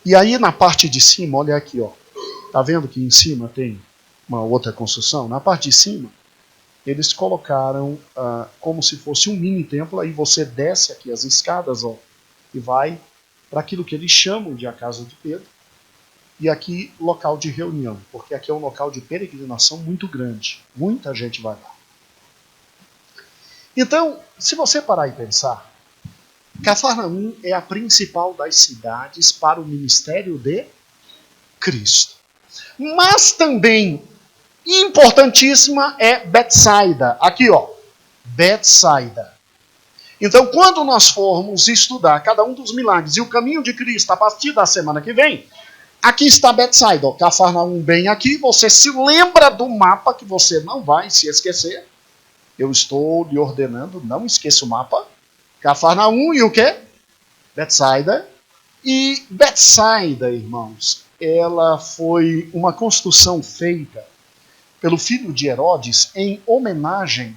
E aí na parte de cima, olha aqui, ó. Tá vendo que em cima tem uma outra construção? Na parte de cima, eles colocaram como se fosse um mini templo. Aí você desce aqui as escadas, ó, e vai para aquilo que eles chamam de a casa de Pedro. E aqui, local de reunião, porque aqui é um local de peregrinação muito grande. Muita gente vai lá. Então, se você parar e pensar, Cafarnaum é a principal das cidades para o ministério de Cristo. Mas também, importantíssima, é Betsaida. Aqui, ó, Betsaida. Então, quando nós formos estudar cada um dos milagres e o caminho de Cristo a partir da semana que vem, aqui está Betsaida, ó, Cafarnaum bem aqui. Você se lembra do mapa, que você não vai se esquecer. Eu estou lhe ordenando, não esqueça o mapa. Cafarnaum e o quê? Betsaida. E Betsaida, irmãos, ela foi uma construção feita pelo filho de Herodes em homenagem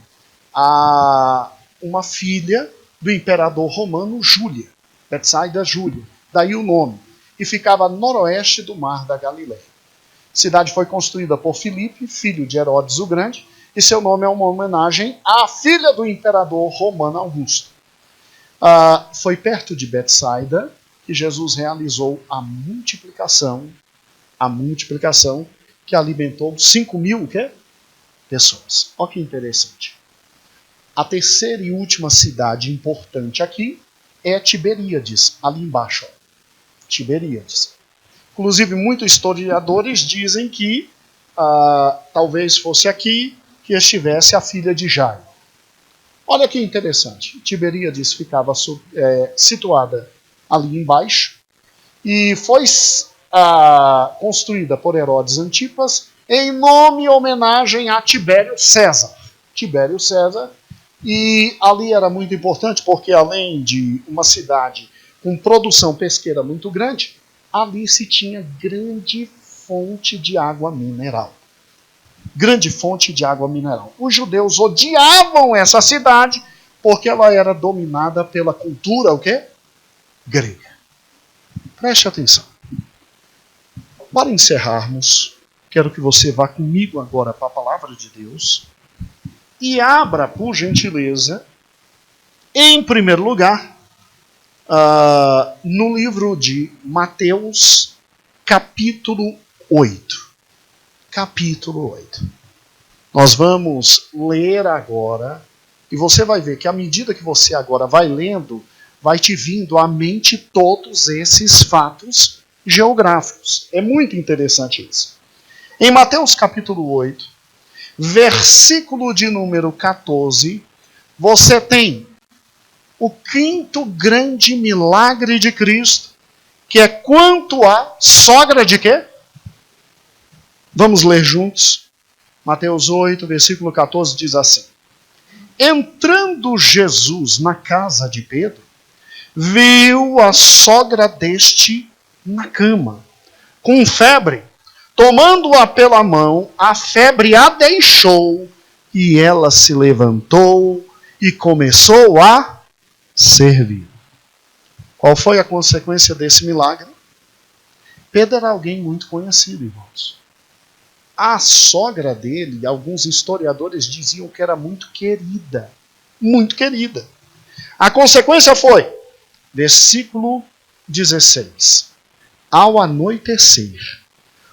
a uma filha do imperador romano Júlia. Betsaida Júlia, daí o nome. E ficava a noroeste do mar da Galileia. A cidade foi construída por Filipe, filho de Herodes o Grande, e seu nome é uma homenagem à filha do imperador romano Augusto. Foi perto de Betsaida que Jesus realizou a multiplicação que alimentou 5.000 pessoas. Olha que interessante. A terceira e última cidade importante aqui é Tiberíades, ali embaixo. Ó. Tiberíades. Inclusive, muitos historiadores dizem que talvez fosse aqui que estivesse a filha de Jairo. Olha que interessante. Tiberíades ficava situada ali embaixo e foi construída por Herodes Antipas em nome e homenagem a Tibério César. Tibério César. E ali era muito importante porque, além de uma cidade com produção pesqueira muito grande, ali se tinha grande fonte de água mineral. Grande fonte de água mineral. Os judeus odiavam essa cidade porque ela era dominada pela cultura, o quê? Grega. Preste atenção. Para encerrarmos, quero que você vá comigo agora para a palavra de Deus e abra, por gentileza, em primeiro lugar, no livro de Mateus, capítulo 8. Capítulo 8. Nós vamos ler agora, e você vai ver que à medida que você agora vai lendo, vai te vindo à mente todos esses fatos geográficos. É muito interessante isso. Em Mateus capítulo 8, versículo de número 14, você tem o quinto grande milagre de Cristo, que é quanto à sogra de quê? Vamos ler juntos. Mateus 8, versículo 14 diz assim: Entrando Jesus na casa de Pedro, viu a sogra deste na cama, com febre, Tomando-a pela mão, a febre a deixou, e ela se levantou e começou a servir. Qual foi a consequência desse milagre? Pedro era alguém muito conhecido, irmãos. A sogra dele, alguns historiadores diziam que era muito querida. Muito querida. A consequência foi, versículo 16. Ao anoitecer,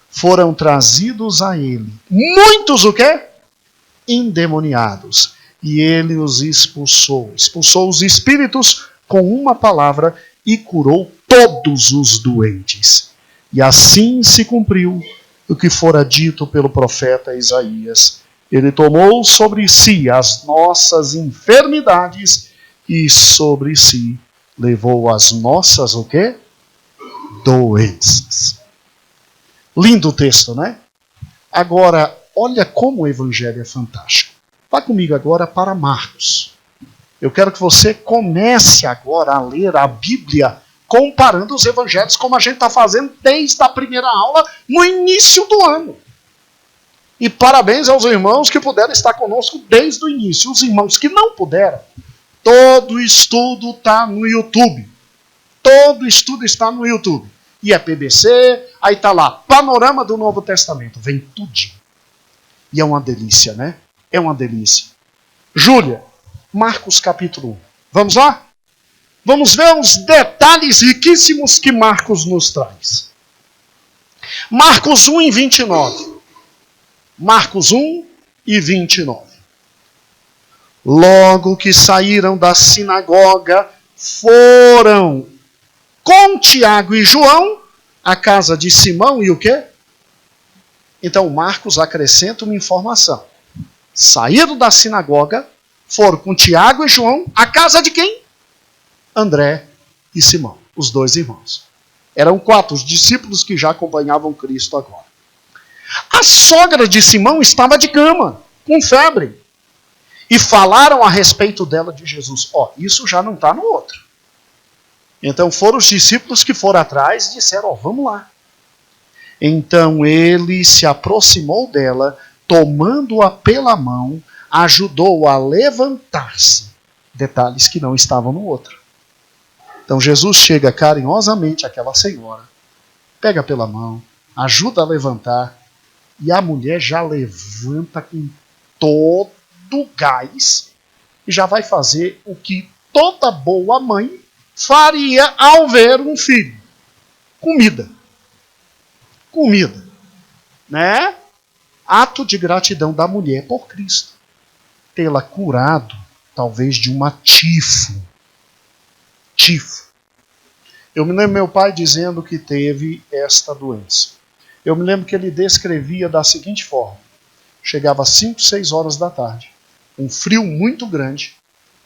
foram trazidos a ele muitos o quê? Endemoniados. E ele os expulsou. Expulsou os espíritos com uma palavra e curou todos os doentes. E assim se cumpriu o que fora dito pelo profeta Isaías. Ele tomou sobre si as nossas enfermidades e sobre si levou as nossas o quê? Doenças. Lindo texto, né? Agora, olha como o evangelho é fantástico. Vá comigo agora para Marcos. Eu quero que você comece agora a ler a Bíblia comparando os evangelhos como a gente está fazendo desde a primeira aula no início do ano. E parabéns aos irmãos que puderam estar conosco desde o início. Os irmãos que não puderam, todo estudo está no YouTube. Todo estudo está no YouTube. E é PBC, aí está lá, Panorama do Novo Testamento. Vem tudinho. E é uma delícia, né? É uma delícia. Júlia, Marcos capítulo 1. Vamos lá? Vamos ver os detalhes riquíssimos que Marcos nos traz. Marcos 1 e 29. Marcos 1 e 29. Logo que saíram da sinagoga, foram com Tiago e João à casa de Simão e o quê? Então Marcos acrescenta uma informação. Saíram da sinagoga, foram com Tiago e João à casa de quem? André e Simão, os dois irmãos. Eram 4 os discípulos que já acompanhavam Cristo agora. A sogra de Simão estava de cama, com febre. E falaram a respeito dela de Jesus. Isso já não está no outro. Então foram os discípulos que foram atrás e disseram, vamos lá. Então ele se aproximou dela, tomando-a pela mão, ajudou-a a levantar-se. Detalhes que não estavam no outro. Então Jesus chega carinhosamente àquela senhora, pega pela mão, ajuda a levantar, e a mulher já levanta com todo o gás e já vai fazer o que toda boa mãe faria ao ver um filho. Comida. Comida. Né? Ato de gratidão da mulher por Cristo. Tê-la curado, talvez, de uma tifo. Tifo. Eu me lembro meu pai dizendo que teve esta doença. Eu me lembro que ele descrevia da seguinte forma. Chegava às 5, 6 horas da tarde. Um frio muito grande,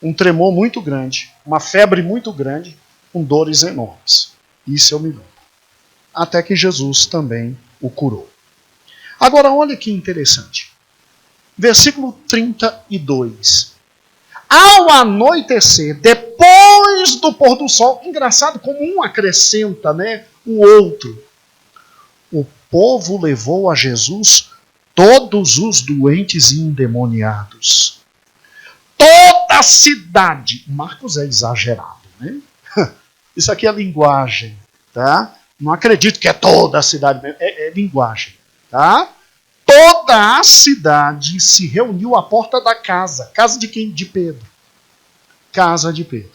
um tremor muito grande, uma febre muito grande, com dores enormes. Isso eu me lembro. Até que Jesus também o curou. Agora olha que interessante. Versículo 32. Ao anoitecer, depois do pôr do sol, engraçado como um acrescenta, né, o outro. O povo levou a Jesus todos os doentes e endemoniados. Toda a cidade. Marcos é exagerado, né? Isso aqui é linguagem, tá? Não acredito que é toda a cidade, é linguagem, tá? Toda a cidade se reuniu à porta da casa. Casa de quem? De Pedro. Casa de Pedro.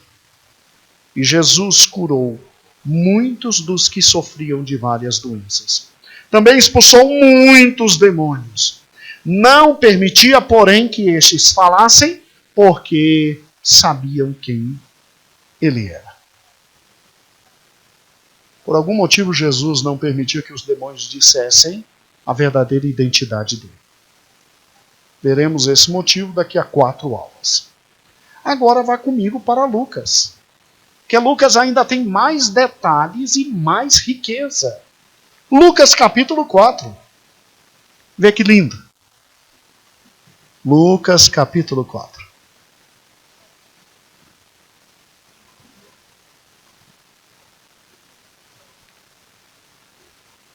E Jesus curou muitos dos que sofriam de várias doenças. Também expulsou muitos demônios. Não permitia, porém, que estes falassem, porque sabiam quem ele era. Por algum motivo, Jesus não permitia que os demônios dissessem a verdadeira identidade dele. Veremos esse motivo daqui a 4 aulas. Agora vá comigo para Lucas. Porque Lucas ainda tem mais detalhes e mais riqueza. Lucas capítulo 4. Vê que lindo. Lucas capítulo 4.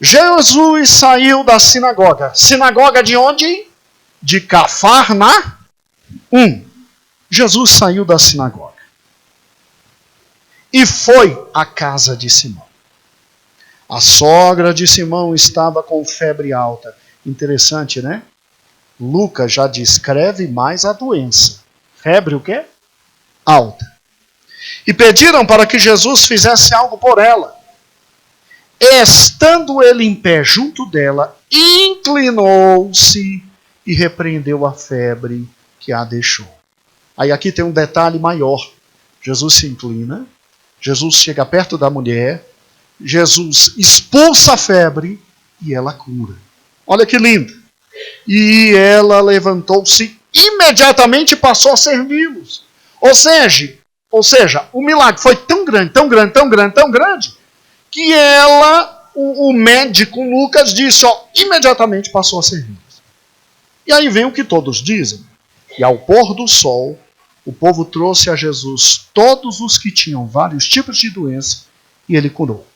Jesus saiu da sinagoga. Sinagoga de onde? De Cafarnaum. Jesus saiu da sinagoga e foi à casa de Simão. A sogra de Simão estava com febre alta. Interessante, né? Lucas já descreve mais a doença. Febre o quê? Alta. E pediram para que Jesus fizesse algo por ela. Estando ele em pé junto dela, inclinou-se e repreendeu a febre que a deixou. Aí aqui tem um detalhe maior. Jesus se inclina, Jesus chega perto da mulher, Jesus expulsa a febre e ela cura. Olha que lindo. E ela levantou-se imediatamente e passou a servi-los. Ou seja, o milagre foi tão grande, que ela, o médico Lucas disse, imediatamente passou a servi-los. E aí vem o que todos dizem. E ao pôr do sol, o povo trouxe a Jesus todos os que tinham vários tipos de doença e ele curou,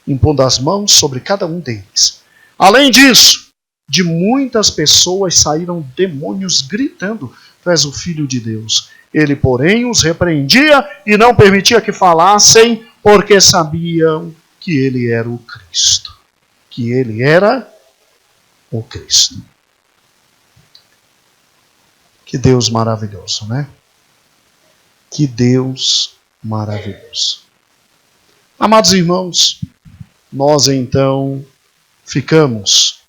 impondo as mãos sobre cada um deles. Além disso, de muitas pessoas saíram demônios gritando: Tu és o Filho de Deus. Ele, porém, os repreendia e não permitia que falassem, porque sabiam que ele era o Cristo. Que ele era o Cristo. Que Deus maravilhoso, né? Que Deus maravilhoso. Amados irmãos, nós então ficamos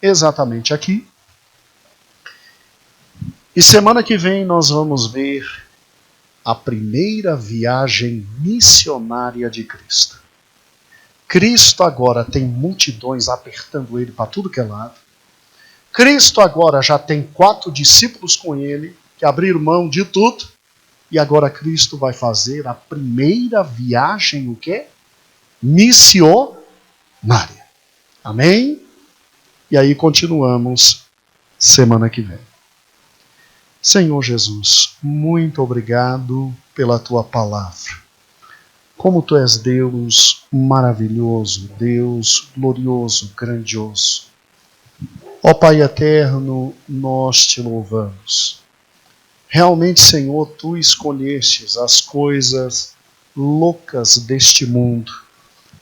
exatamente aqui. E semana que vem nós vamos ver a primeira viagem missionária de Cristo. Cristo agora tem multidões apertando ele para tudo que é lado. Cristo agora já tem 4 discípulos com ele, que abriram mão de tudo. E agora Cristo vai fazer a primeira viagem, o quê? Missionária. Amém? E aí continuamos semana que vem. Senhor Jesus, muito obrigado pela tua palavra. Como tu és Deus maravilhoso, Deus glorioso, grandioso. Ó Pai eterno, nós te louvamos. Realmente, Senhor, tu escolhestes as coisas loucas deste mundo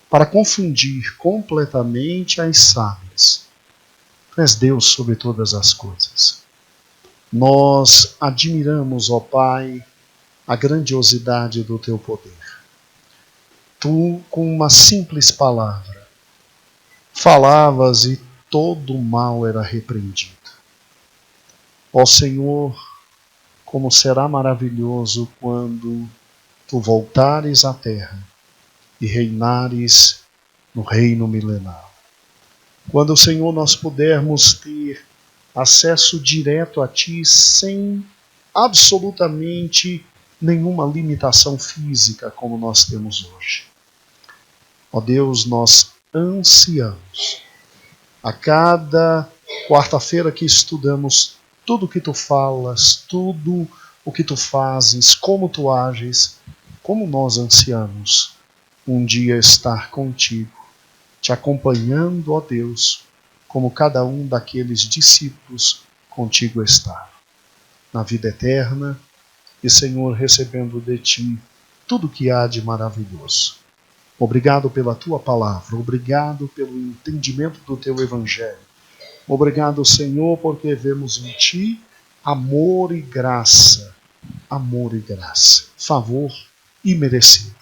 para confundir completamente as sábias. Tu és Deus sobre todas as coisas. Nós admiramos, ó Pai, a grandiosidade do teu poder. Tu, com uma simples palavra, falavas e todo o mal era repreendido. Ó Senhor, como será maravilhoso quando tu voltares à terra e reinares no reino milenar. Quando, Senhor, nós pudermos ter acesso direto a ti sem absolutamente nenhuma limitação física como nós temos hoje. Ó Deus, nós ansiamos a cada quarta-feira que estudamos tudo o que tu falas, tudo o que tu fazes, como tu ages, como nós ansiamos um dia estar contigo, te acompanhando, ó Deus, como cada um daqueles discípulos contigo está, na vida eterna e, Senhor, recebendo de ti tudo o que há de maravilhoso. Obrigado pela tua palavra, obrigado pelo entendimento do teu evangelho. Obrigado, Senhor, porque vemos em ti amor e graça, favor imerecido.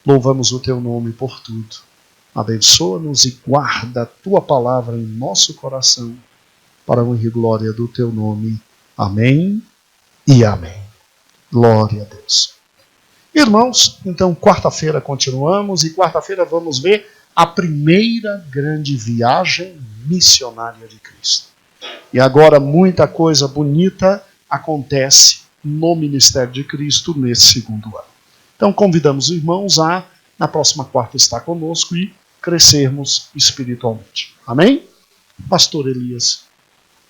Louvamos o teu nome por tudo. Abençoa-nos e guarda a tua palavra em nosso coração, para a honra e glória do teu nome. Amém e amém. Glória a Deus. Irmãos, então quarta-feira continuamos e quarta-feira vamos ver a primeira grande viagem missionária de Cristo. E agora muita coisa bonita acontece no ministério de Cristo nesse segundo ano. Então convidamos os irmãos a, na próxima quarta, estar conosco e crescermos espiritualmente. Amém? Pastor Elias,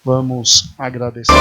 vamos agradecer.